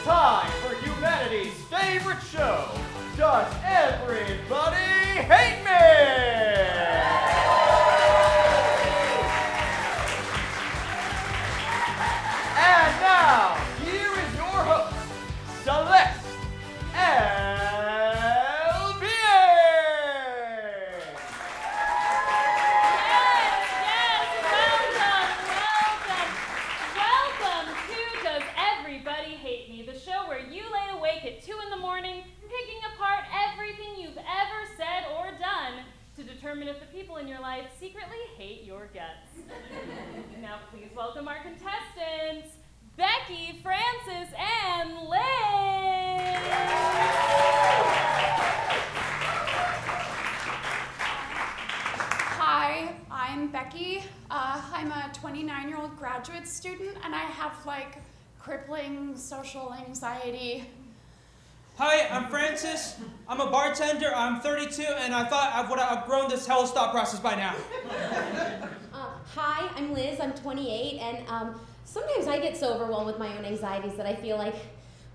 time for humanity's favorite show, Does Everybody Hate Me? And now, here is your host, Celeste LBA. Welcome to Does Everybody Hate Me, the show where you lay awake at 2 in the morning, picking apart everything you've ever said or done to determine if the people in your life secretly hate your guts. Now please welcome our contestants, Becky, Francis, and Liz. Hi, I'm Becky. I'm a 29-year-old graduate student, and I have, crippling social anxiety. Hi, I'm Francis. I'm a bartender. I'm 32, and I thought I would have outgrown this hellish thought process by now. Hi, I'm Liz. I'm 28, and sometimes I get so overwhelmed with my own anxieties that I feel like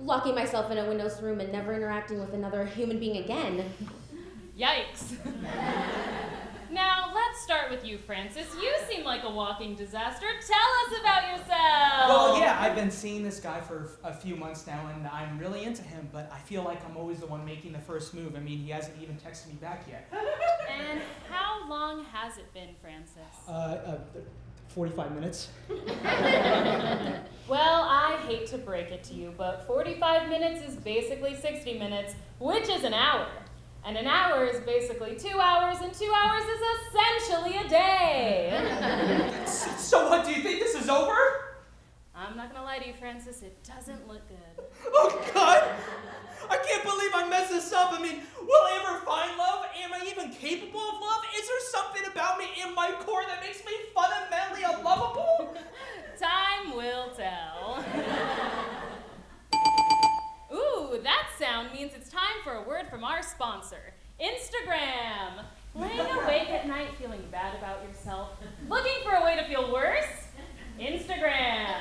locking myself in a windowless room and never interacting with another human being again. Yikes. Now, let's start with you, Francis. You seem like a walking disaster. Tell us about yourself. Well, yeah, I've been seeing this guy for a few months now, and I'm really into him, but I feel like I'm always the one making the first move. I mean, he hasn't even texted me back yet. And how long has it been, Francis? 45 minutes. Well, I hate to break it to you, but 45 minutes is basically 60 minutes, which is an hour. And an hour is basically 2 hours, and 2 hours is essentially a day. So what, do you think this is over? I'm not gonna lie to you, Francis, it doesn't look good. Oh, God! I can't believe I messed this up. I mean, will I ever find love? Am I even capable of love? Is there something about me in my core that makes me fundamentally unlovable? Time will tell. Ooh, that sound means it's time for a word from our sponsor, Instagram. Laying awake at night feeling bad about yourself? Looking for a way to feel worse? Instagram.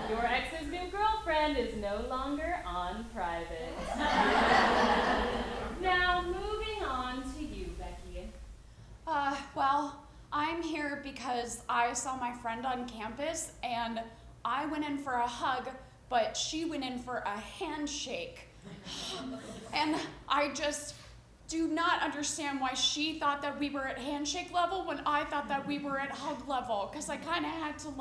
Your ex's new girlfriend is no longer on private. Now, moving on to you, Becky. Well, I'm here because I saw my friend on campus, and I went in for a hug, but she went in for a handshake. And I just do not understand why she thought that we were at handshake level when I thought that we were at hug level, because I kind of had to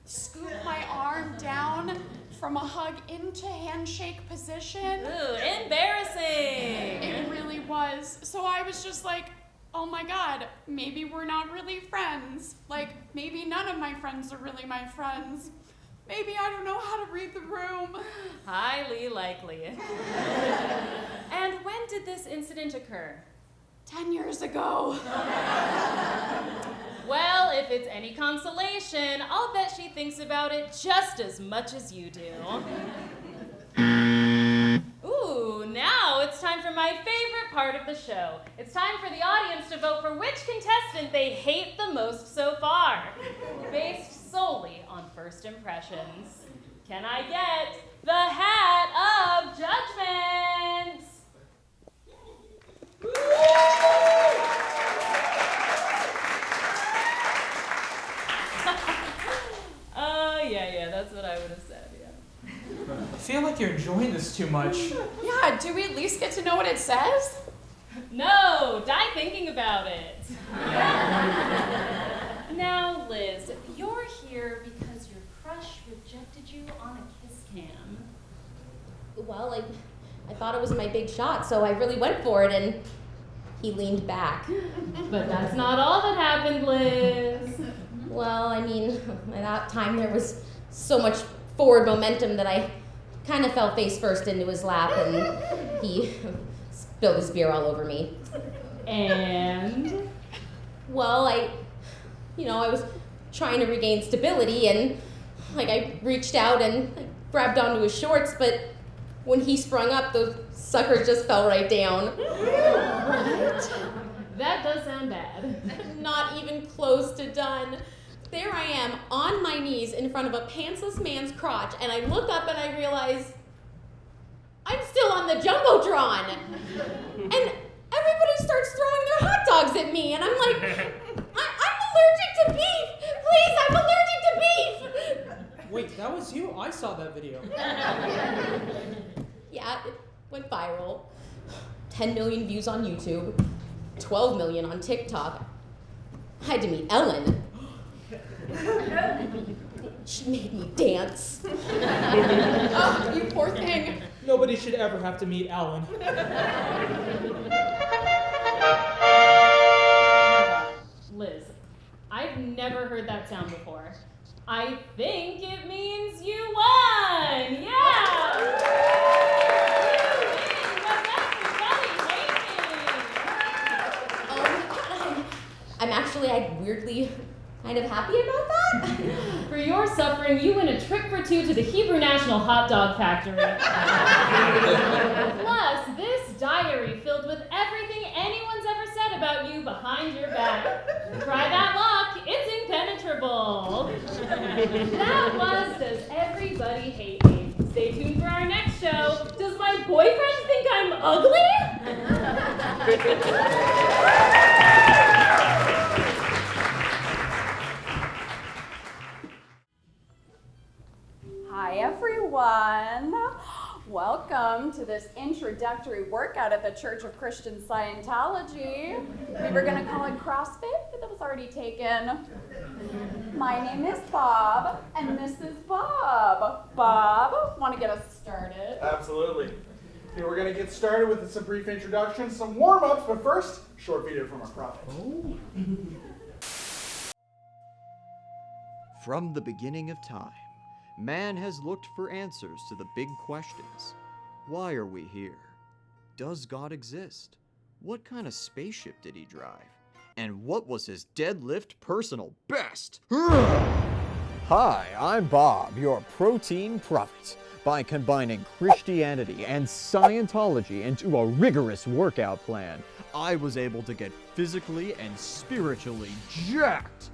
scoop my arm down from a hug into handshake position. Ooh, embarrassing. It really was. So I was just like, oh my God, maybe we're not really friends. Maybe none of my friends are really my friends. Maybe I don't know how to read the room. Highly likely. And when did this incident occur? 10 years ago. Well, if it's any consolation, I'll bet she thinks about it just as much as you do. Ooh, now it's time for my favorite part of the show. It's time for the audience to vote for which contestant they hate the most so far, based solely on first impressions. Can I get the hat of judgment? Yeah, that's what I would have said, yeah. I feel like you're enjoying this too much. Yeah, do we at least get to know what it says? No, die thinking about it. Now, Liz, you're here because your crush rejected you on a kiss cam. Well, I thought it was my big shot, so I really went for it, and he leaned back. But that's not all that happened, Liz. Well, I mean, at that time there was so much forward momentum that I kind of fell face first into his lap, and he spilled his beer all over me. And? Well, I was trying to regain stability, and I reached out and grabbed onto his shorts, but when he sprung up, those suckers just fell right down. What? That does sound bad. Not even close to done. there I am on my knees in front of a pantsless man's crotch, and I look up and I realize I'm still on the Jumbotron. And everybody starts throwing their hot dogs at me, and I'm like, I'm allergic to beef. Please, I'm allergic to beef. Wait, that was you? I saw that video. Yeah, it went viral. 10 million views on YouTube, 12 million on TikTok. I had to meet Ellen. She made me dance. Oh, you poor thing. Nobody should ever have to meet Ellen. Liz, I've never heard that sound before. I think it means you won! Yeah! I'm weirdly kind of happy about that. For your suffering, you win a trip for two to the Hebrew National Hot Dog Factory. Plus, this diary filled with everything anyone's ever said about you behind your back. Try that lock, it's impenetrable. That was Does Everybody Hate Me? Stay tuned for our next show. Does my boyfriend think I'm ugly? Hi everyone. Welcome to this introductory workout at the Church of Christian Scientology. We were gonna call it CrossFit, but that was already taken. My name is Bob, and this is Bob. Bob, wanna get us started? Absolutely. Okay, we're gonna get started with some brief introductions, some warm-ups, but first, short video from our prophet. From the beginning of time, man has looked for answers to the big questions. Why are we here? Does God exist? What kind of spaceship did he drive? And what was his deadlift personal best? Hi, I'm Bob, your protein prophet. By combining Christianity and Scientology into a rigorous workout plan, I was able to get physically and spiritually jacked.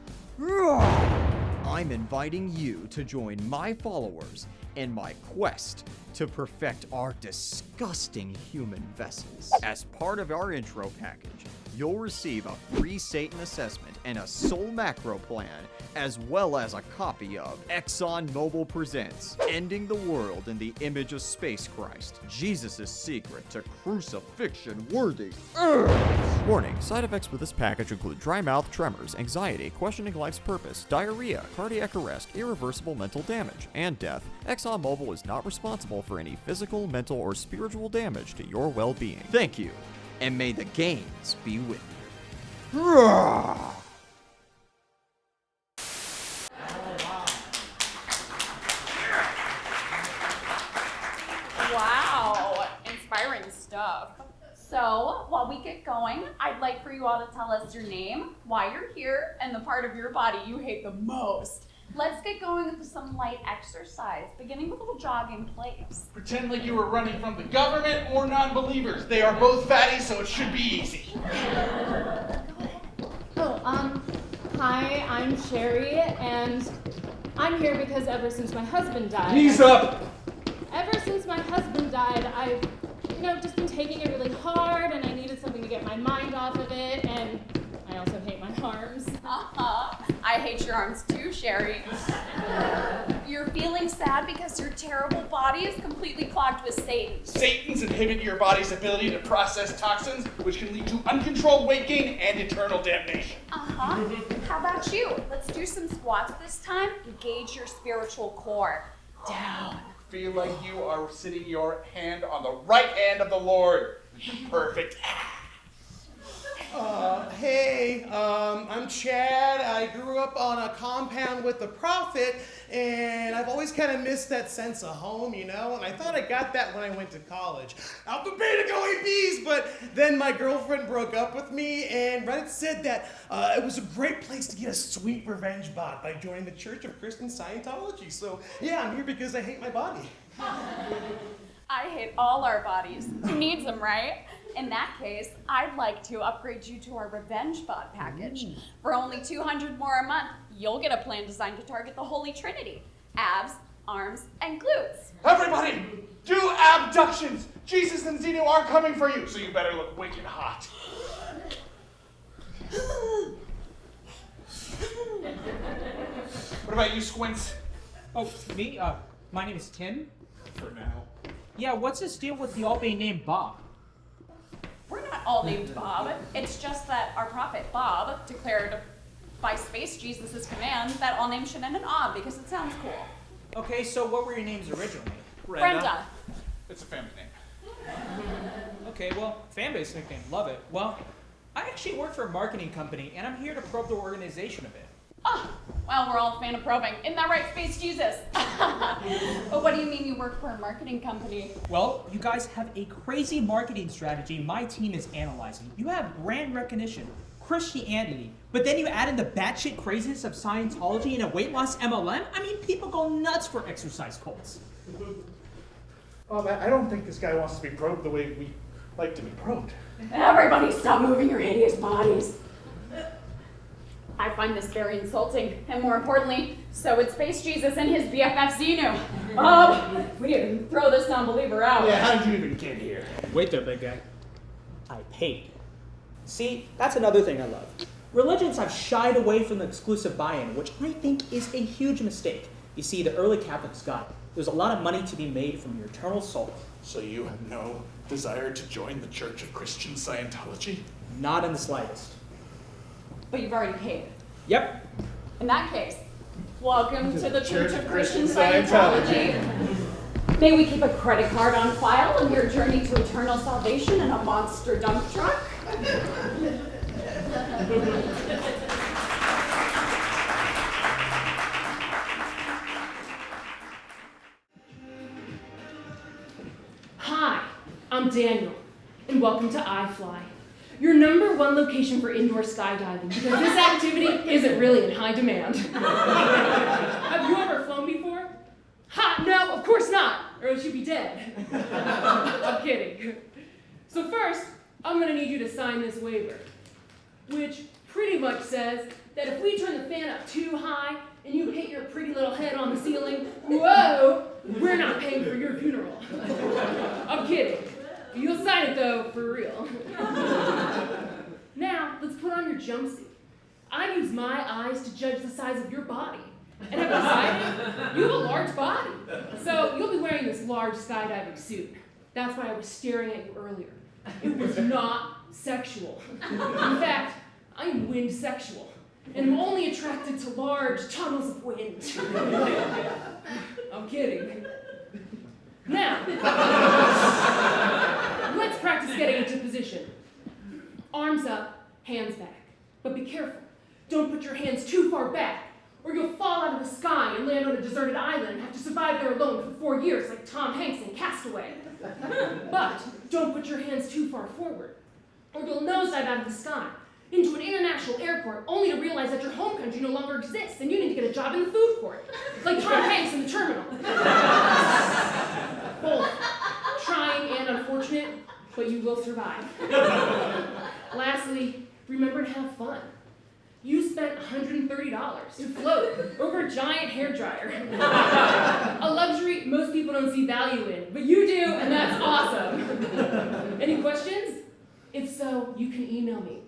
I'm inviting you to join my followers in my quest to perfect our disgusting human vessels. As part of our intro package, you'll receive a free Satan assessment and a soul macro plan, as well as a copy of ExxonMobil Presents Ending the World in the Image of Space Christ, Jesus' Secret to Crucifixion Worthy Earth. Warning, side effects with this package include dry mouth, tremors, anxiety, questioning life's purpose, diarrhea, cardiac arrest, irreversible mental damage, and death. ExxonMobil is not responsible for any physical, mental, or spiritual damage to your well-being. Thank you, and may the gains be with you. Wow, inspiring stuff. So, while we get going, I'd like for you all to tell us your name, why you're here, and the part of your body you hate the most. Let's get going with some light exercise, beginning with a little jog in place. Pretend like you were running from the government or non-believers. They are both fatty, so it should be easy. Hi, I'm Sherry, and I'm here because ever since my husband died... Knees up! Ever since my husband died, I've, just been taking it really hard, and I needed something to get my mind off of it, and I also hate my arms. I hate your arms too, Sherry. You're feeling sad because your terrible body is completely clogged with Satan. Satan's inhibit your body's ability to process toxins, which can lead to uncontrolled weight gain and eternal damnation. How about you? Let's do some squats this time. Engage your spiritual core. Down. Feel like you are sitting your hand on the right hand of the Lord. Perfect. Hey, I'm Chad. I grew up on a compound with the prophet, and I've always kind of missed that sense of home, and I thought I got that when I went to college. Alpha Beta Go Bees, but then my girlfriend broke up with me, and Reddit said that it was a great place to get a sweet revenge bot by joining the Church of Christian Scientology. So, yeah, I'm here because I hate my body. I hate all our bodies. Who needs them, right? In that case, I'd like to upgrade you to our Revenge Bot package. For only $200 more a month, you'll get a plan designed to target the Holy Trinity: abs, arms, and glutes. Everybody, do abductions. Jesus and Zeno are coming for you, so you better look wicked hot. What about you, Squints? Oh, me? My name is Tim. For now. Yeah, what's this deal with you all being named Bob? We're not all named Bob. It's just that our prophet Bob declared by Space Jesus' command that all names should end in "ob" because it sounds cool. Okay, so what were your names originally? Brenda. It's a family name. Okay, well, fan-based nickname, love it. Well, I actually work for a marketing company, and I'm here to probe the organization a bit. Oh, well, we're all a fan of probing. Isn't that right, Space Jesus? But what do you mean you work for a marketing company? Well, you guys have a crazy marketing strategy my team is analyzing. You have brand recognition, Christianity, but then you add in the batshit craziness of Scientology and a weight loss MLM? I mean, people go nuts for exercise cults. Oh, man, I don't think this guy wants to be probed the way we like to be probed. Everybody stop moving your hideous bodies. I find this very insulting, and more importantly, so would Space Jesus and his BFF Zeno. We need to throw this non-believer out. Yeah, how did you even get here? Wait there, big guy. I paid. See, that's another thing I love. Religions have shied away from the exclusive buy-in, which I think is a huge mistake. You see, the early Catholics got it. There's a lot of money to be made from your eternal soul. So you have no desire to join the Church of Christian Scientology? Not in the slightest. But you've already paid. Yep. In that case, welcome to the Church of Christian Scientology. May we keep a credit card on file on your journey to eternal salvation in a monster dump truck? Hi, I'm Daniel, and welcome to iFly, your #1 location for indoor skydiving, because this activity isn't really in high demand. Have you ever flown before? Ha, no, of course not, or else you'd be dead. I'm kidding. So first, I'm gonna need you to sign this waiver, which pretty much says that if we turn the fan up too high and you hit your pretty little head on the ceiling, whoa, we're not paying for your funeral. I'm kidding. You'll sign it though, for real. Now, let's put on your jumpsuit. I use my eyes to judge the size of your body. And I've decided you have a large body. So you'll be wearing this large skydiving suit. That's why I was staring at you earlier. It was not sexual. In fact, I am wind sexual. And I'm only attracted to large tunnels of wind. I'm kidding. Now, let's practice getting into position. Arms up, hands back. But be careful. Don't put your hands too far back, or you'll fall out of the sky and land on a deserted island and have to survive there alone for 4 years like Tom Hanks in Castaway. But don't put your hands too far forward, or you'll nosedive out of the sky into an international airport only to realize that your home country no longer exists and you need to get a job in the food court, like Tom Hanks in The Terminal. Both trying and unfortunate, but you will survive. Lastly, remember to have fun. You spent $130 to float over a giant hairdryer. A luxury most people don't see value in, but you do, and that's awesome. Any questions? If so, you can email me.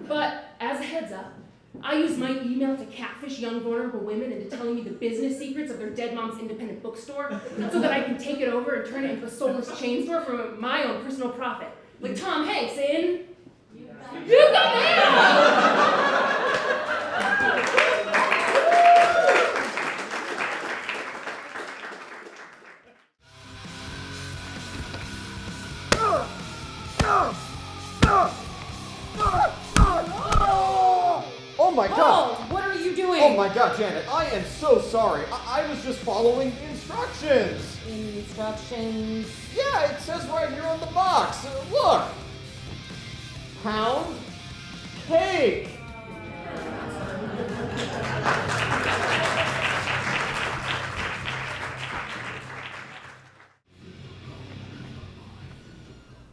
But as a heads up, I use my email to catfish young vulnerable women into telling me the business secrets of their dead mom's independent bookstore so that I can take it over and turn it into a soulless chain store for my own personal profit. Like Tom Hanks in... You got mail! Oh my god! Oh, what are you doing? Oh my god, Janet, I am so sorry. I was just following the instructions. Instructions. Yeah, it says right here on the box. Look. Pound cake.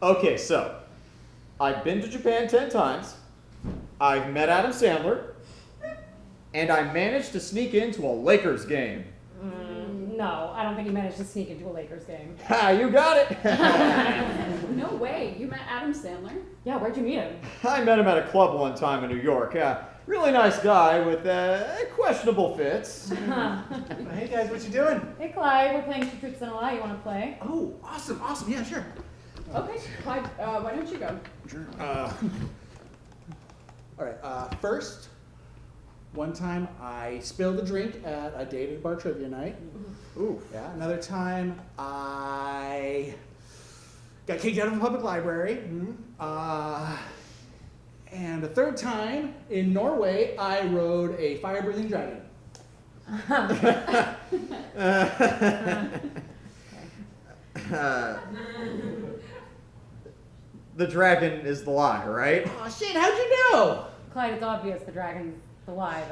Okay, so I've been to Japan 10 times. I've met Adam Sandler. And I managed to sneak into a Lakers game. No, I don't think you managed to sneak into a Lakers game. Ha, you got it! No way. You met Adam Sandler? Yeah, where'd you meet him? I met him at a club one time in New York. Really nice guy with questionable fits. Hey guys, what you doing? Hey, Clyde, we're playing Two Truths and a Lie. You want to play? Oh, awesome. Yeah, sure. Okay, Clyde, why don't you go? Sure. All right. First, one time I spilled a drink at a dated bar trivia night. Ooh. Yeah. Another time I got kicked out of a public library. And a third time in Norway, I rode a fire-breathing dragon. The dragon is the lie, right? Oh shit! How'd you know? Clyde, it's obvious the dragon's the lie.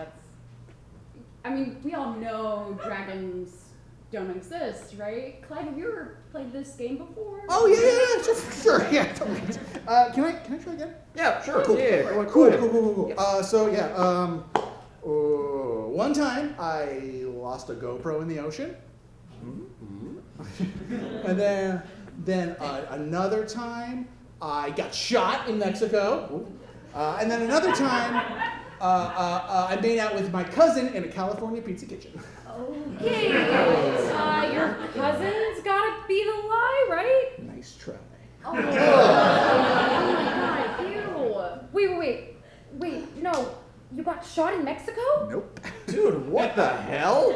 I mean, we all know dragons don't exist, right? Clyde, have you ever played this game before? Oh yeah, sure, yeah. Totally. Can I try again? Yeah, sure. Cool. Yeah, Cool. One time I lost a GoPro in the ocean, and then another time I got shot in Mexico, and then another time I made out with my cousin in a California pizza kitchen. Okay, your cousin's gotta be the lie, right? Nice try. Oh my god, ew. Wait, no. You got shot in Mexico? Nope. Dude, what the hell?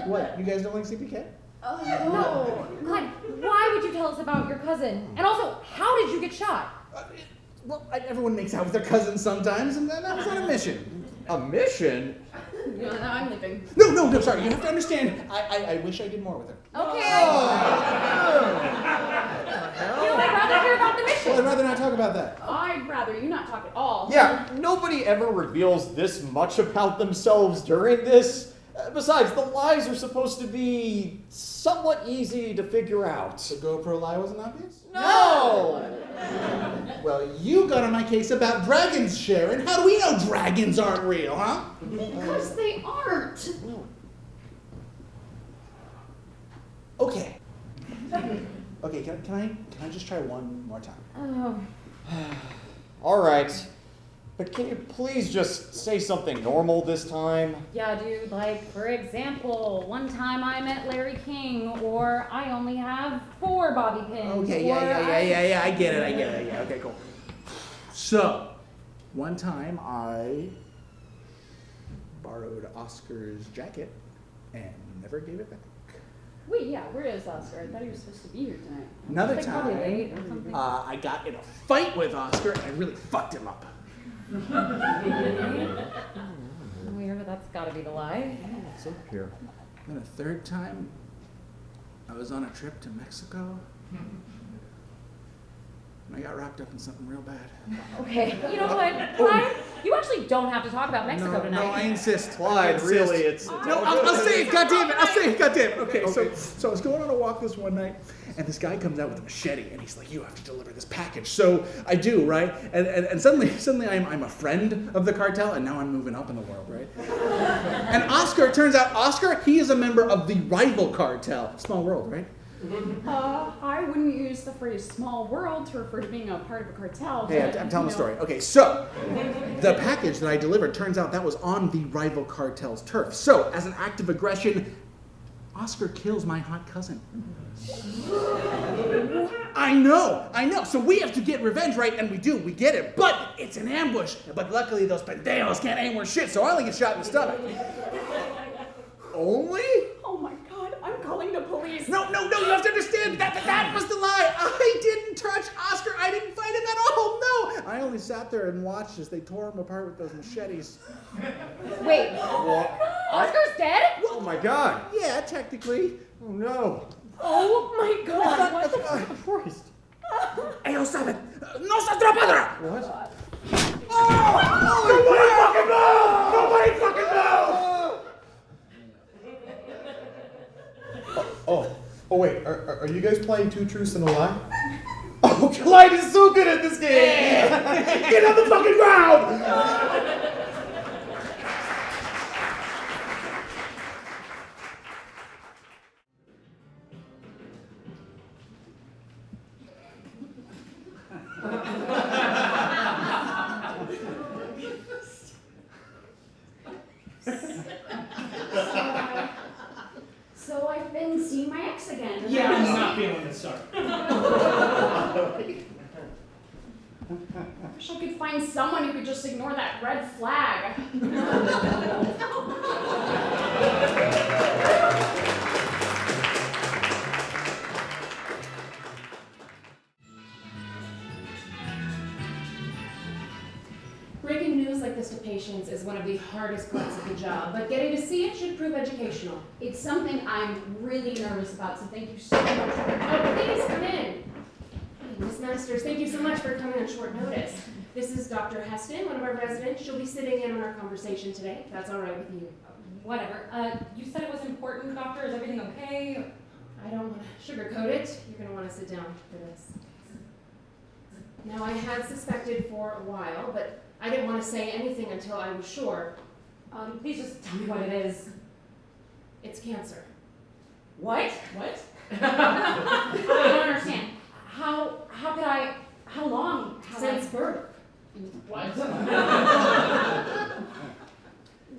What? You guys don't like CPK? No. Clyde, why would you tell us about your cousin? And also, how did you get shot? Everyone makes out with their cousins sometimes, and I was on a mission. A mission? No, I'm leaving. No, sorry. You have to understand. I wish I did more with her. Okay. I'd rather hear about the mission. Well, I'd rather not talk about that. I'd rather you not talk at all. Yeah, nobody ever reveals this much about themselves during this. Besides, the lies are supposed to be somewhat easy to figure out. The GoPro lie wasn't obvious? No! Well, you got on my case about dragons, Sharon. How do we know dragons aren't real, huh? Because they aren't. Okay. Okay, can I just try one more time? Oh. All right, but can you please just say something normal this time? Yeah, dude, like, for example, one time I met Larry King, or I only have 4 bobby pins. Okay, yeah, I get it, yeah, okay, cool. So, one time I borrowed Oscar's jacket and never gave it back. Wait, yeah, where is Oscar? I thought he was supposed to be here tonight. Another Like, probably time, late or something. I got in a fight with Oscar and I really fucked him up. Weird, but that's gotta be the lie. It's up here. Then a third time, I was on a trip to Mexico and I got wrapped up in something real bad. Okay, you know what, Clyde? You actually don't have to talk about Mexico tonight. No, I insist. Clyde, really, it's... No, I'll say it, goddammit, I'll say it, goddammit. Okay, so I was going on a walk this one night, and this guy comes out with a machete, and he's like, you have to deliver this package. So I do, right? And suddenly I'm a friend of the cartel, and now I'm moving up in the world, right? And Oscar, it turns out he is a member of the rival cartel. Small world, right? I wouldn't use the phrase small world to refer to being a part of a cartel. Hey, but, I'm telling the you story. Okay, so the package that I delivered, turns out that was on the rival cartel's turf. So, as an act of aggression, Oscar kills my hot cousin. I know. So we have to get revenge, right? And we do. We get him. But it's an ambush. But luckily, those pendejos can't aim worth shit, so I only get shot in the stomach. Only? Oh my god, I'm calling the police. No, you have to understand that was the lie. I didn't touch Oscar. I didn't fight him at all. No. I only sat there and watched as they tore him apart with those machetes. Wait, What? Oscar's dead? Oh my god. Yeah, technically. Oh no. Oh my god, what the Christ. Ellos saben. No se atrapadra. What? Nobody fucking move! Oh, wait, are you guys playing Two Truths and a Lie? Oh, Clyde is so good at this game! Get on the fucking ground! So I've been seeing my ex again. Yeah, I'm not feeling this, sorry. I wish I could find someone who could just ignore that red flag. Breaking news like this to patients is one of the hardest parts of the job, but getting to see it should prove educational. It's something I'm really nervous about, so thank you so much. Oh, please come in. Miss Masters, thank you so much for coming on short notice. This is Dr. Heston, one of our residents. She'll be sitting in on our conversation today, if that's all right with you. Whatever. You said it was important, doctor. Is everything okay? I don't want to sugarcoat it. You're going to want to sit down for this. Now, I had suspected for a while, but I didn't want to say anything until I was sure. Please just tell me what it is. It's cancer. What? What? I don't understand. How long? Since birth. What?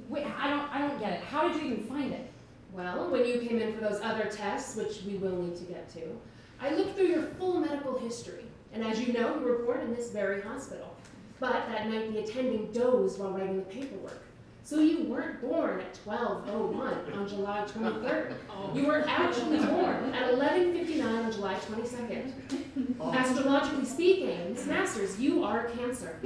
Wait, I don't get it. How did you even find it? Well, when you came in for those other tests, which we will need to get to, I looked through your full medical history. And as you know, you were born in this very hospital. But that night, the attending dozed while writing the paperwork. So you weren't born at 12:01 on July 23rd. You were actually born at 11:59 on July 22nd. Astrologically speaking, Miss Masters, you are Cancer.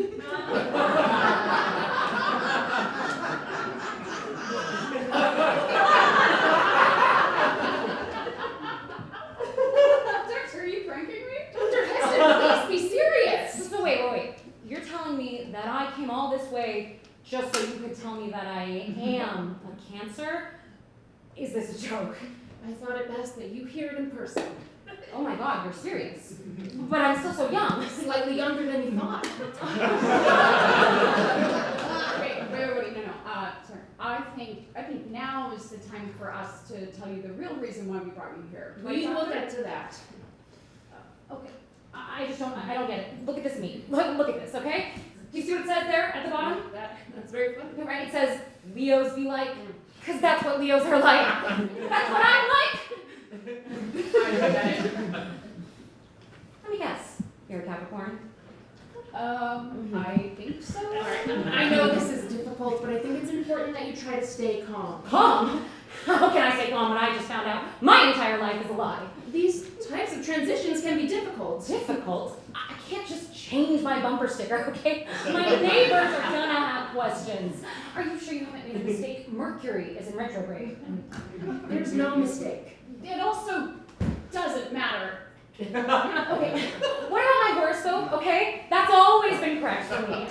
Doctor, are you pranking me? Dr. Heston, please be serious. So wait. You're telling me that I came all this way just so you could tell me that I am a Cancer? Is this a joke? I thought it best that you hear it in person. Oh my God, you're serious. But I'm still so young. Slightly younger than you thought. Wait, no. Sorry. I think now is the time for us to tell you the real reason why we brought you here. We will get to that. Okay. I don't get it. Look at this meat. Look at this, okay? Do you see what it says there at the bottom? That's very funny. Right, it says, Leos be like, because that's what Leos are like. That's what I'm like. Let me guess. You're a Capricorn? I think so. All right. I know this is difficult, but I think it's important that you try to stay calm. Calm? How can I stay calm when I just found out my entire life is a lie? These types of transitions can be difficult. Difficult? I can't just change my bumper sticker, okay? My neighbors are gonna have questions. Are you sure you haven't made a mistake? Mercury is in retrograde. There's no mistake. It also doesn't matter. Okay, what about my horoscope, okay? That's always been correct for me.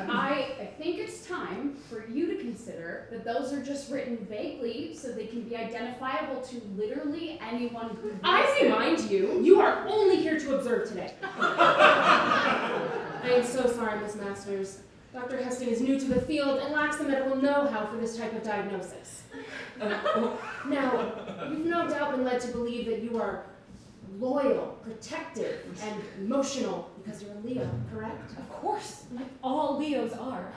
I think it's time for you to consider that those are just written vaguely so they can be identifiable to literally anyone who I remind you, you are only here to observe today. I am so sorry, Miss Masters. Dr. Heston is new to the field and lacks the medical know-how for this type of diagnosis. Now, you've no doubt been led to believe that you are loyal, protective, and emotional because you're a Leo, correct? Of course, like all Leos are.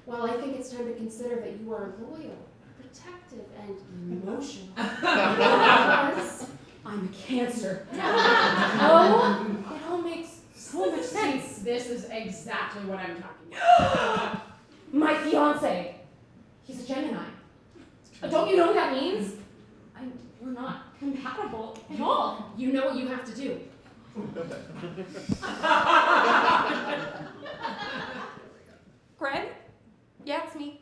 Well, I think it's time to consider that you are loyal, protective, and emotional. Because I'm a Cancer. Oh, it all makes so much sense. This is exactly what I'm talking about. My fiance, he's a Gemini. Don't you know what that means? We're not compatible at all. you know what you have to do. Greg? Yeah, it's me.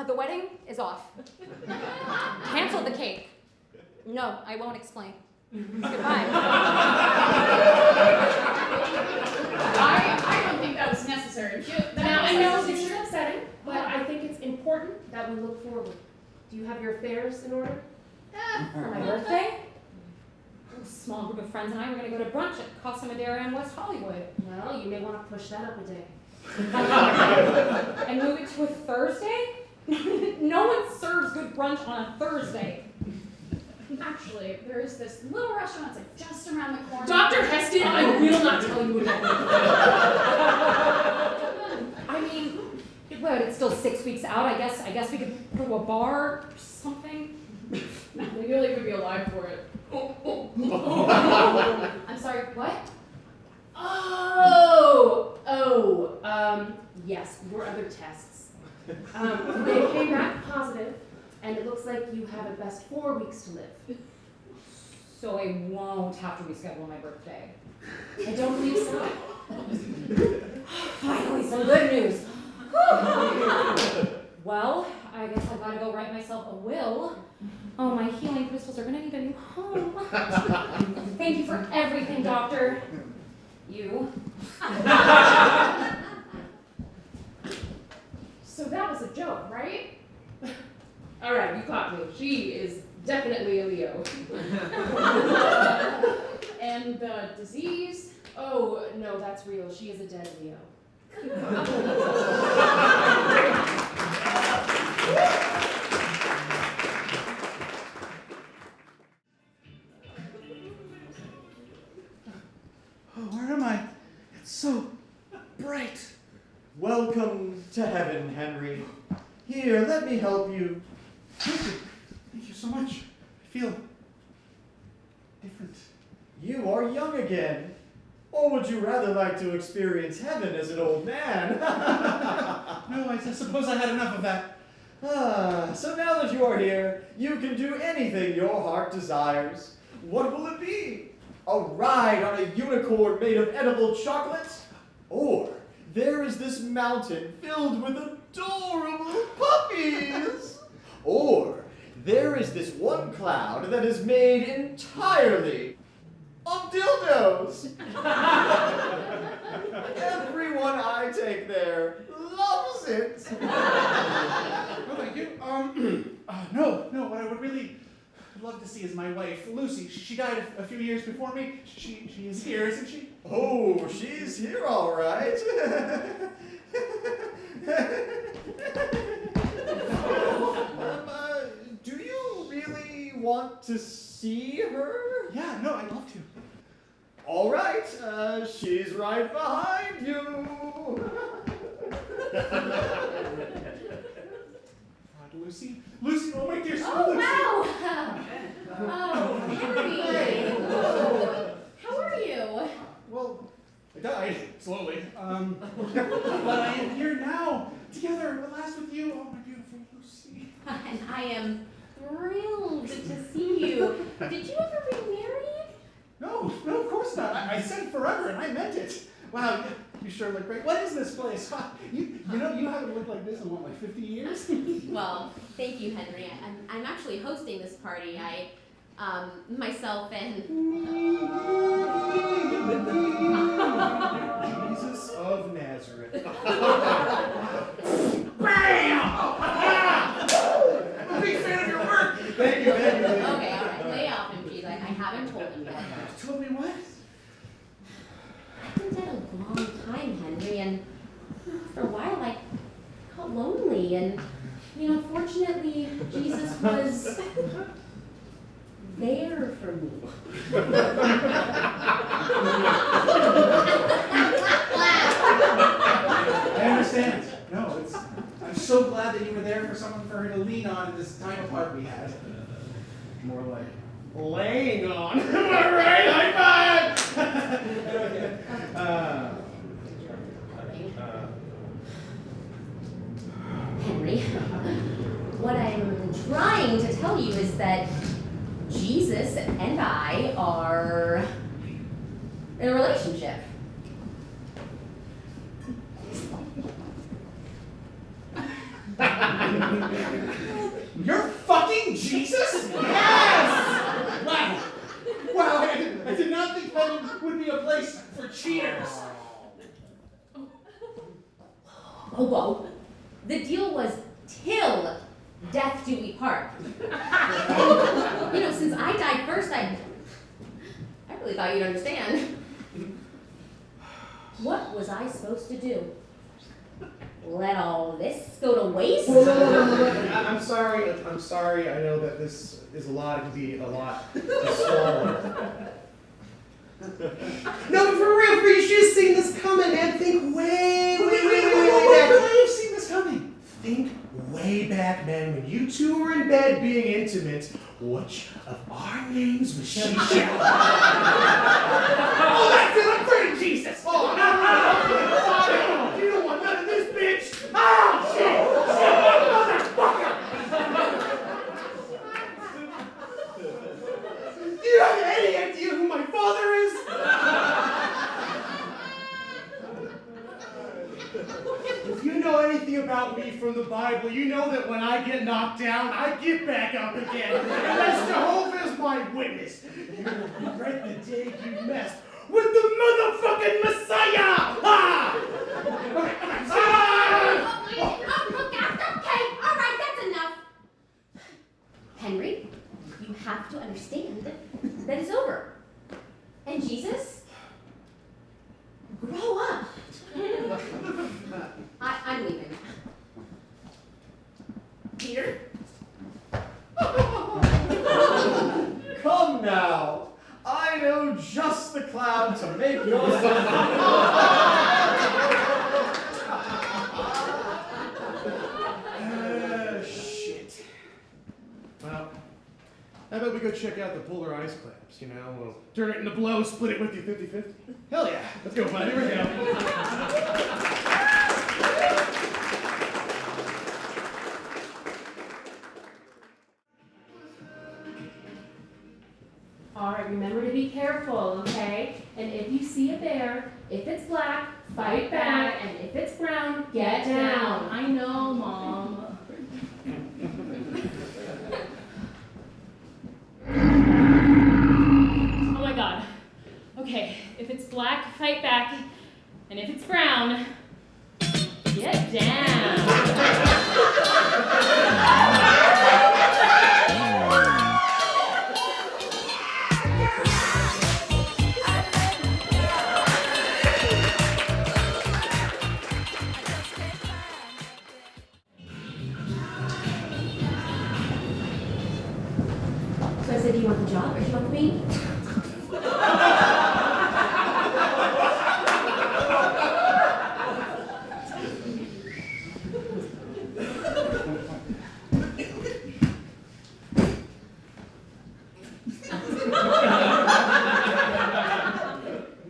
The wedding is off. Cancel the cake. No, I won't explain. Goodbye. I don't think that was necessary. Now, I know this is upsetting, but I think it's important that we look forward. Do you have your affairs in order? For my birthday, a small group of friends and I were going to go to brunch at Casa Madera in West Hollywood. Well, you may want to push that up a day. And move it to a Thursday? No one serves good brunch on a Thursday. Actually, there is this little restaurant that's like just around the corner. Dr. Heston, I will not tell you about it. I mean, but it's still 6 weeks out. I guess we could go to a bar or something. I feel like we'd be alive for it. I'm sorry, what? Yes, your other tests. They came back positive, and it looks like you have at best 4 weeks to live. So I won't have to reschedule my birthday. I don't believe so. Finally, some good news. Well, I guess I gotta go write myself a will. Oh, my healing crystals are gonna need a new home. Thank you for everything, Doctor. You. So that was a joke, right? All right, you caught me. She is definitely a Leo. And the disease? Oh, no, that's real. She is a dead Leo. Oh, where am I? It's so bright. Welcome to heaven, Henry. Here, let me help you. Thank you. Thank you so much. I feel different. You are young again. Or would you rather like to experience heaven as an old man? No, I suppose I had enough of that. So now that you are here, you can do anything your heart desires. What will it be? A ride on a unicorn made of edible chocolate? Or there is this mountain filled with adorable puppies? Or there is this one cloud that is made entirely of dildos. Everyone I take there loves it. Oh, thank you. No, what I would really love to see is my wife, Lucy. She died a few years before me. She is here, isn't she? Oh, she's here all right. Do you really want to see her? Yeah, no, I'd love to. All right, she's right behind you. Lucy, oh my dear Oh, Lucy. wow! Oh, Henry! How are you? Well, I died slowly. But I am here now, together at last with you. Oh, my beautiful Lucy. And I am thrilled to see you. Did you ever remarry? No, of course not. I said forever, and I meant it. Wow, you sure look great. What is this place? You know, you haven't looked like this in, what, like 50 years? Well, thank you, Henry. I'm actually hosting this party. Myself and... Jesus of Nazareth. Bam! I'm a big fan of your work. Thank you. Okay, all right. Lay off him, please. I haven't told him yet. You told me what? I've been dead a long time, Henry, and after a while I got lonely, and, fortunately, Jesus was there for me. I understand. No, I'm so glad that you were there for someone for her to lean on in this time apart we had. More like laying on. Am I right? High five! Henry, what I'm trying to tell you is that Jesus and I are in a relationship. You're fucking Jesus? Yes! Wow, I did not think heaven would be a place for cheaters. Oh, well, the deal was till death do we part. Since I died first, I really thought you'd understand. What was I supposed to do? let all this go to waste? I'm sorry. I know that this is a lot. It can be a lot to swallow. No, but for real, you should have seen this coming, man. Think way back. I've seen this coming. Think way back, man, when you two were in bed being intimate. Which of our names was she? Oh, that's it. I'm praying Jesus. Oh, no. You don't want none of this, bitch. Oh, shit. Motherfucker. Do you have any idea who my father is? If you know anything about me from the Bible, you know that when I get knocked down, I get back up again. And that's Jehovah is my witness. You will regret the day you messed with the motherfucking Messiah! Ah! Okay, all right, that's enough. Henry, you have to understand that it's over. And Jesus, grow up. I'm leaving. Peter? Come now. I know just the clown to make your Shit. Well, how about we go check out the polar ice clamps, you know? We'll turn it into blow, split it with you 50-50. Hell yeah. Let's go, bud. Here we go. All right, remember to be careful, okay? And if you see a bear, if it's black, fight back, and if it's brown, get down. I know, Mom. Oh my God. Okay, if it's black, fight back, and if it's brown, get down. So I said, do you want the job or do you want the baby?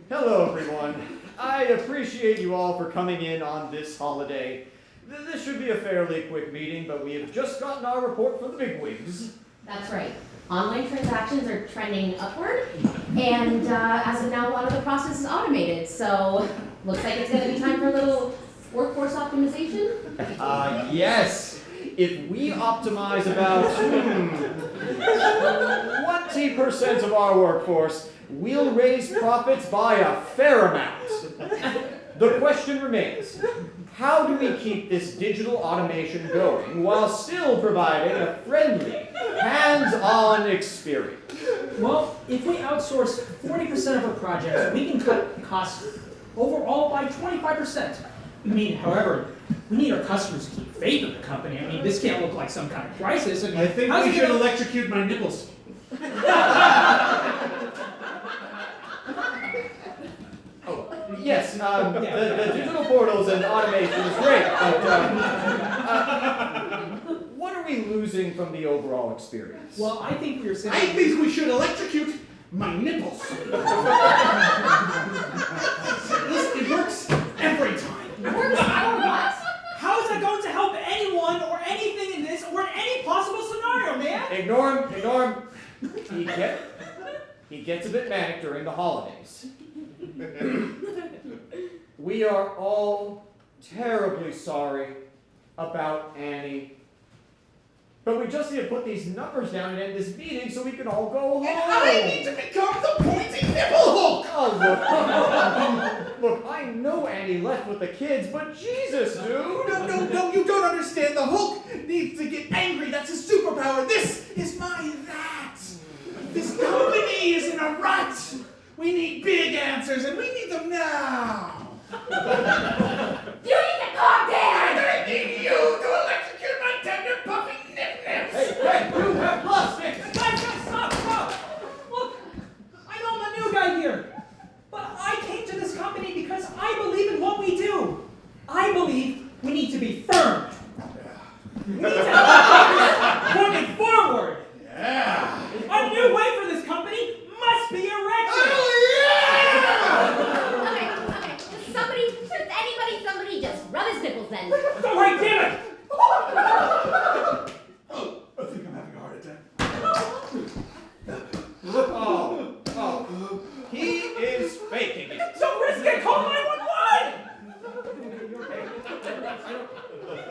Hello, everyone. I appreciate you all for coming in on this holiday. This should be a fairly quick meeting, but we have just gotten our report from the bigwigs. That's right. Online transactions are trending upward, and as of now, a lot of the process is automated. So, looks like it's going to be time for a little workforce optimization. Yes. If we optimize about 20% of our workforce, we'll raise profits by a fair amount. The question remains, how do we keep this digital automation going while still providing a friendly, hands-on experience? Well, if we outsource 40% of our projects, we can cut costs overall by 25%. I mean, however, we need our customers to keep faith in the company. I mean, this can't look like some kind of crisis. I mean, I think we should electrocute my nipples. Yes, the digital portals and automation is great, but what are we losing from the overall experience? Well, I think we were saying... I think we should electrocute my nipples. Listen, it works every time. Works or what? How is that going to help anyone or anything in this or in any possible scenario, man? Ignore him. He gets a bit manic during the holidays. We are all terribly sorry about Annie. But we just need to put these numbers down and end this meeting so we can all go home. And I need to become the pointy nipple hook! Oh, look, I know Annie left with the kids, but Jesus, dude! No, you don't understand. The hook needs to get angry. That's his superpower. This is my that. This company is in a rut. We need big answers, and we need them now. You need to calm down!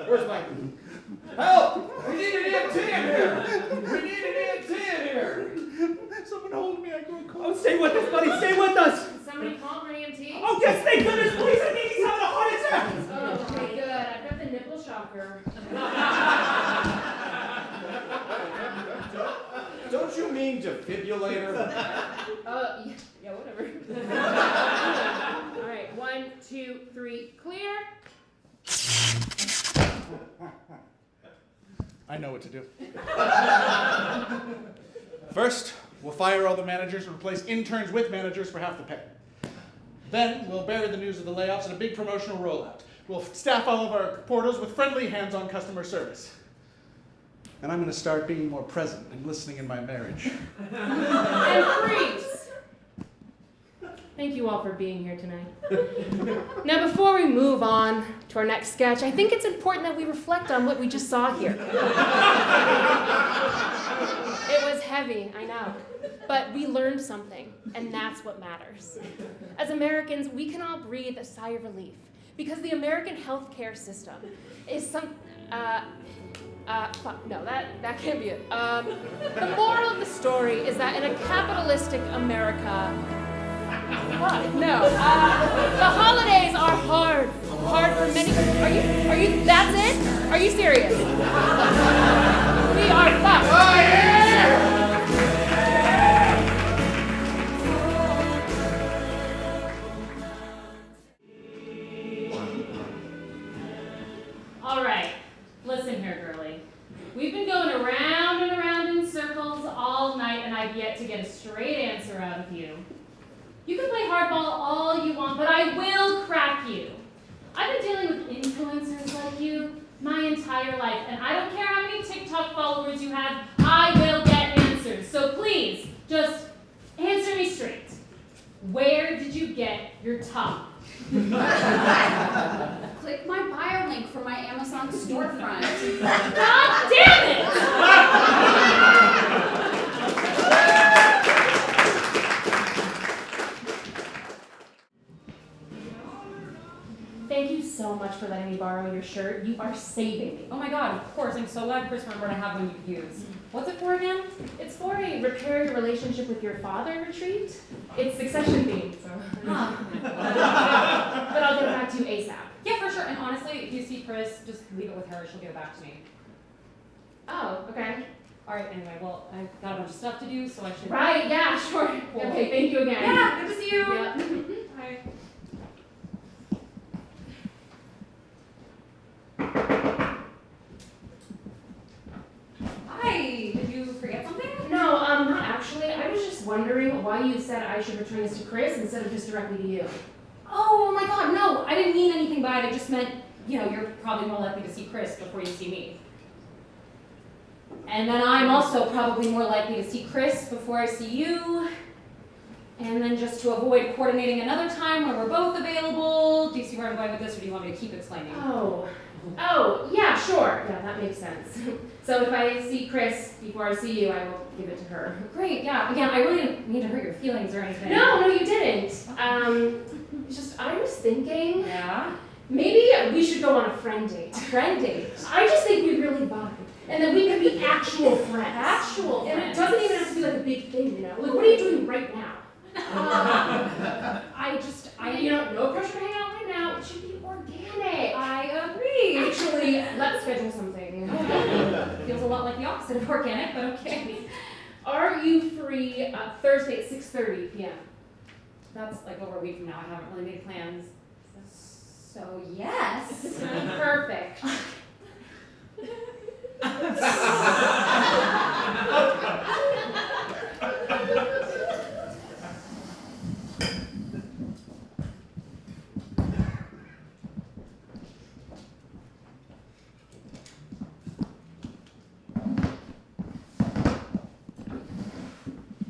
Where's my... Help! We need an EMT in here! We need an EMT in here! Someone hold me, I go cold. Oh, stay with us, buddy, stay with us! Somebody call for an EMT? Oh, yes, thank goodness, please, I think he's having a heart attack! Oh, okay, good. I've got the nipple shocker. Don't you mean defibrillator? Yeah, whatever. All right, 1, 2, 3, clear. I know what to do. First, we'll fire all the managers and replace interns with managers for half the pay. Then, we'll bury the news of the layoffs in a big promotional rollout. We'll staff all of our portals with friendly, hands-on customer service. And I'm going to start being more present and listening in my marriage. And freeze! Thank you all for being here tonight. Now, before we move on to our next sketch, I think it's important that we reflect on what we just saw here. It was heavy, I know, but we learned something, and that's what matters. As Americans, we can all breathe a sigh of relief because the American healthcare system is no, that can't be it. The moral of the story is that in a capitalistic America, what? No. The holidays are hard for many. Are you? That's it? Are you serious? We are fucked. Oh, yeah! All right, listen here, girlie. We've been going around and around in circles all night, and I've yet to get a straight answer out of you. You can play hardball all you want, but I will crack you. I've been dealing with influencers like you my entire life, and I don't care how many TikTok followers you have, I will get answers. So please, just answer me straight. Where did you get your top? Click my bio link for my Amazon storefront. God damn it! Thank you so much for letting me borrow your shirt. You are saving me. Oh my god, of course. I'm so glad Chris remembered to have one you could use. What's it for again? It's for a repair your relationship with your father retreat. It's succession themed, so. Huh. But I'll get it back to you ASAP. Yeah, for sure. And honestly, if you see Chris, just leave it with her. She'll give it back to me. Oh, okay. Alright, anyway, well, I've got a bunch of stuff to do, so I should... Right, yeah, sure. Cool. Okay, thank you again. Yeah, good to see you. Yeah. Bye. Hi, did you forget something? No, not actually. I was just wondering why you said I should return this to Chris instead of just directly to you. Oh my god, no, I didn't mean anything by it. I just meant, you know, you're probably more likely to see Chris before you see me. And then I'm also probably more likely to see Chris before I see you. And then just to avoid coordinating another time where we're both available, do you see where I'm going with this, or do you want me to keep explaining? Oh, yeah, sure. Yeah, that makes sense. So if I see Chris before I see you, I will give it to her. Great, yeah. Again, I really didn't mean to hurt your feelings or anything. No, you didn't. It's just, I was thinking. Yeah? Maybe we should go on a friend date. A friend date? I just think we really vibe. And then we could be actual friends. Actual friends? And it doesn't even have to be like a big thing, you know? Like, what are you doing right now? No pressure to hang out right now. It should be organic. I agree. Actually, let's schedule something. Feels a lot like the opposite of organic, but okay. Are you free Thursday at 6:30 p.m.? That's like over a week from now. I haven't really made plans. So yes. Perfect.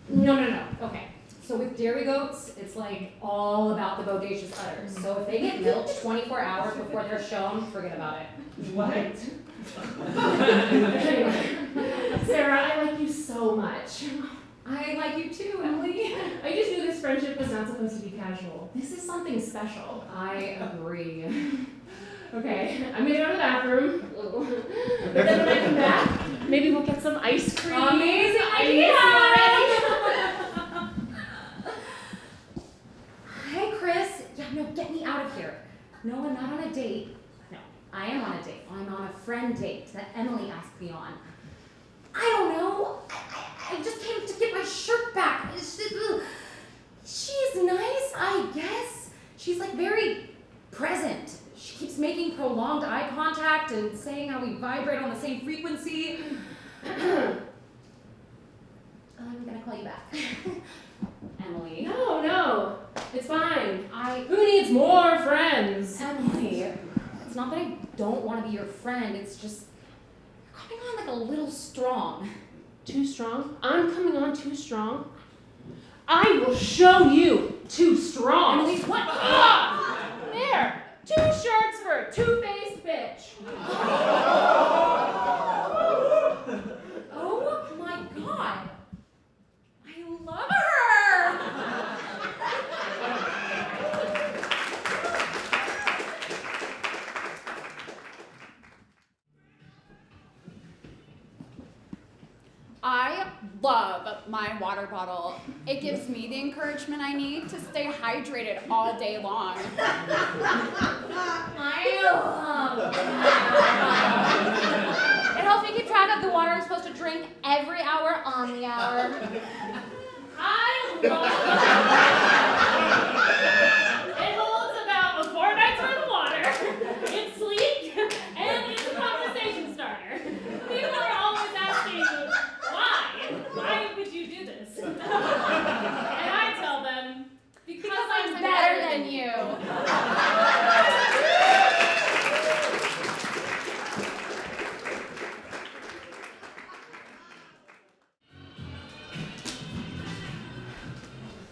No. Okay. So with dairy goats, it's like all about the bodacious udders. So if they get milked 24 hours before they're shown, forget about it. What? Sarah, I like you so much. I like you too, Emily. I just knew this friendship was not supposed to be casual. This is something special. I agree. Okay, I'm gonna go to the bathroom. But then when I come back, maybe we'll get some ice cream. Amazing idea! Hey, Chris. Yeah, no, get me out of here. No, I'm not on a date. No, I am on a date. I'm on a friend date that Emily asked me on. I don't know. I just came to get my shirt back. She's nice, I guess. She's like very present. She keeps making prolonged eye contact and saying how we vibrate on the same frequency. I'm gonna call you back. Emily. No, it's fine. Who needs more friends? Emily, it's not that I don't want to be your friend, it's just you're coming on like a little strong. Too strong? I'm coming on too strong? I will show you too strong. Emily, what? Ah! There! 2 shirts for a two-faced bitch. Oh my god! I love her! I love my water bottle. It gives me the encouragement I need to stay hydrated all day long. It helps me keep track of the water I'm supposed to drink every hour on the hour. It holds about a fortnight's worth of water. It's sleek and it's a conversation starter. People are always asking, why would you do this? And I tell them, because I'm better than you.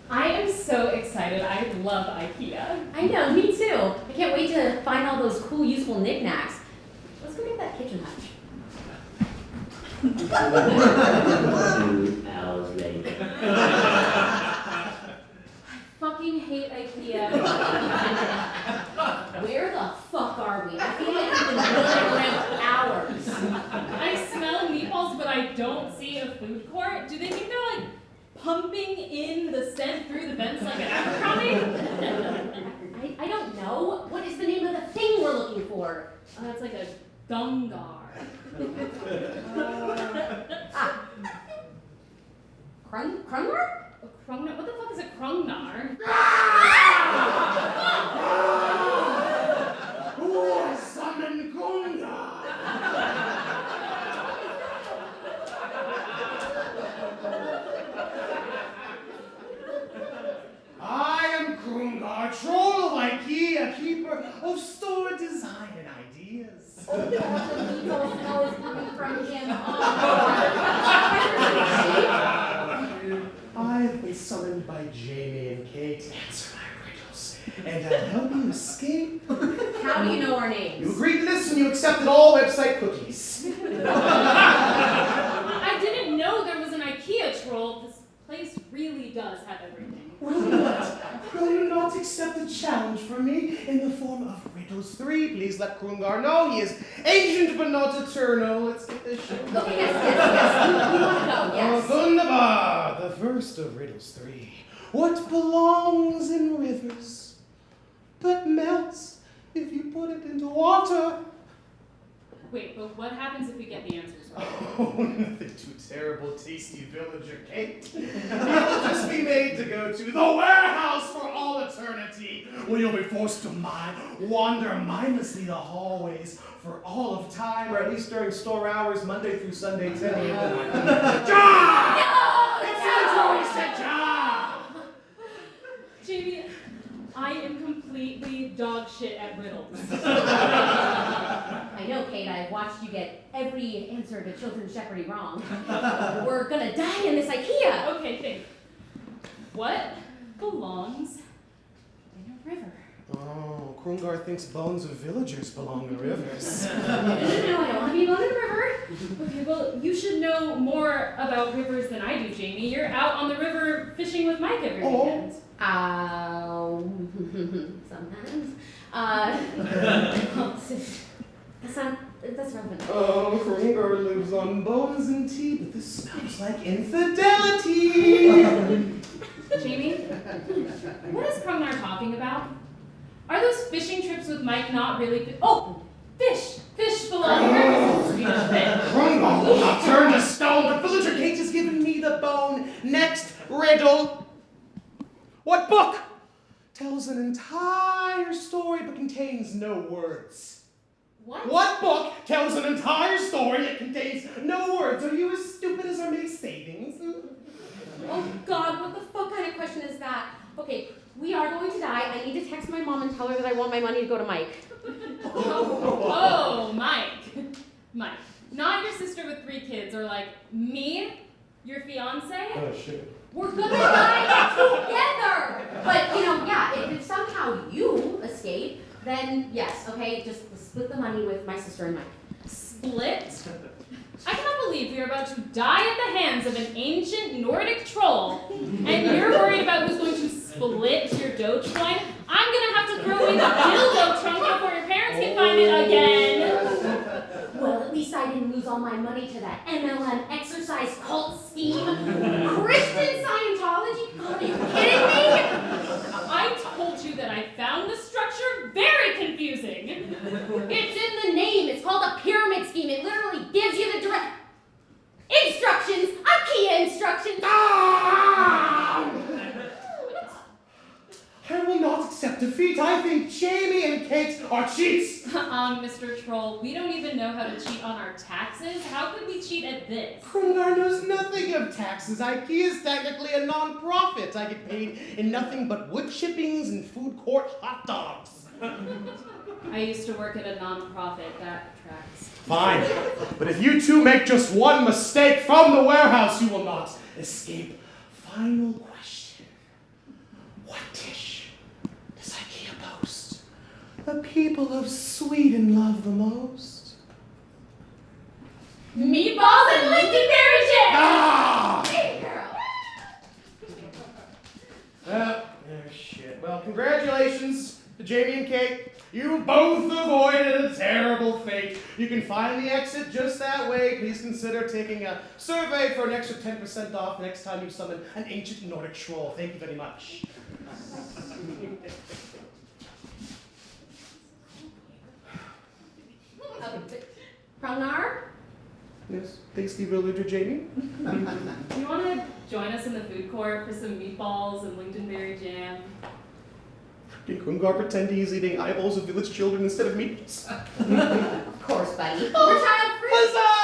I am so excited. I love IKEA. I know, me too. I can't wait to find all those cool, useful knickknacks. Let's go get that kitchen hutch. I fucking hate IKEA. Where the fuck are we? I feel like we've been running around for hours. I smell meatballs, but I don't see a food court. Do they think they're like pumping in the scent through the vents like an Abercrombie? I don't know. What is the name of the thing we're looking for? It's like a dungar. Krungler? What the fuck is a krungnar? Who has summoned Kunga? I am Krungar, troll of IKEA, keeper of store design and ideas. Oh, the meatball smell is coming from him. I've been summoned by Jamie and Kate to answer my riddles, and I'll help you escape. How do you know our names? You agreed to this when you accepted all website cookies. I didn't know there was an IKEA troll. This place really does have everything. Will you not accept the challenge from me in the form of Riddles 3? Please let Krungar know he is ancient but not eternal. Let's get this show going. Okay, yes. We want to go, yes. Wunderbar! The first of Riddles 3. What belongs in rivers but melts if you put it into water? Wait, but what happens if we get the answers wrong? Oh, nothing too terrible, tasty villager Kate. You'll just be made to go to the warehouse for all eternity, where you'll be forced to wander mindlessly the hallways for all of time, or at least during store hours, Monday through Sunday, 10 a.m. Ja! It's literally said ja! Jamie, I am completely dog shit at riddles. I know, Kate. I've watched you get every answer to Children's Jeopardy wrong. We're gonna die in this IKEA. Okay, think. What belongs in a river? Oh, Krungar thinks bones of villagers belong in rivers. No, I don't want to be alone in the river. Okay, well, you should know more about rivers than I do, Jamie. You're out on the river fishing with Mike every weekend. Sometimes. servant. Oh, Krungar lives on bones and tea, but this smells like infidelity. Jamie, what is Krungnar talking about? Are those fishing trips with Mike not really oh, fish! Fish belong here. Krungar will not turn to stone, but Villager Kate has given me the bone. Next riddle. What book tells an entire story but contains no words? What book tells an entire story that contains no words? Are you as stupid as our May's savings? Oh God, what the fuck kind of question is that? Okay, we are going to die. I need to text my mom and tell her that I want my money to go to Mike. Oh, Mike. Mike, not your sister with 3 kids, or like me, your fiance. Oh shit. We're gonna die together! But, yeah, if somehow you escape, then yes, okay, just split the money with my sister and Mike. Split? I cannot believe we are about to die at the hands of an ancient Nordic troll, and you're worried about who's going to split your Dogecoin? I'm gonna have to throw away the dildo trunk before your parents can find it again. Well, at least I didn't lose all my money to that MLM exercise cult scheme. Christian Scientology? Are you kidding me? I told you that I found the structure very confusing. It's in the name. It's called a pyramid scheme. It literally gives you the direct instructions. IKEA instructions. I will not accept defeat. I think Jamie and Kate are cheats. Mr. Troll, we don't even know how to cheat on our taxes. How could we cheat at this? Krungar knows nothing of taxes. IKEA is technically a non-profit. I get paid in nothing but wood chippings and food court hot dogs. I used to work at a non-profit. That tracks. Fine. But if you two make just one mistake from the warehouse, you will not escape. Final question. What dish does IKEA boast the people of Sweden love the most? Meatballs and lingonberry jam! Ah! Hey, girl. Shit. Well, congratulations to Jamie and Kate. You both avoided a terrible fate. You can find the exit just that way. Please consider taking a survey for an extra 10% off next time you summon an ancient Nordic troll. Thank you very much. Krungnar? Yes, tasty villager Jamie. You want to join us in the food court for some meatballs and lingonberry jam? Did Krungar pretend he's eating eyeballs of village children instead of meat? Of course, buddy. We're child free. Huzzah!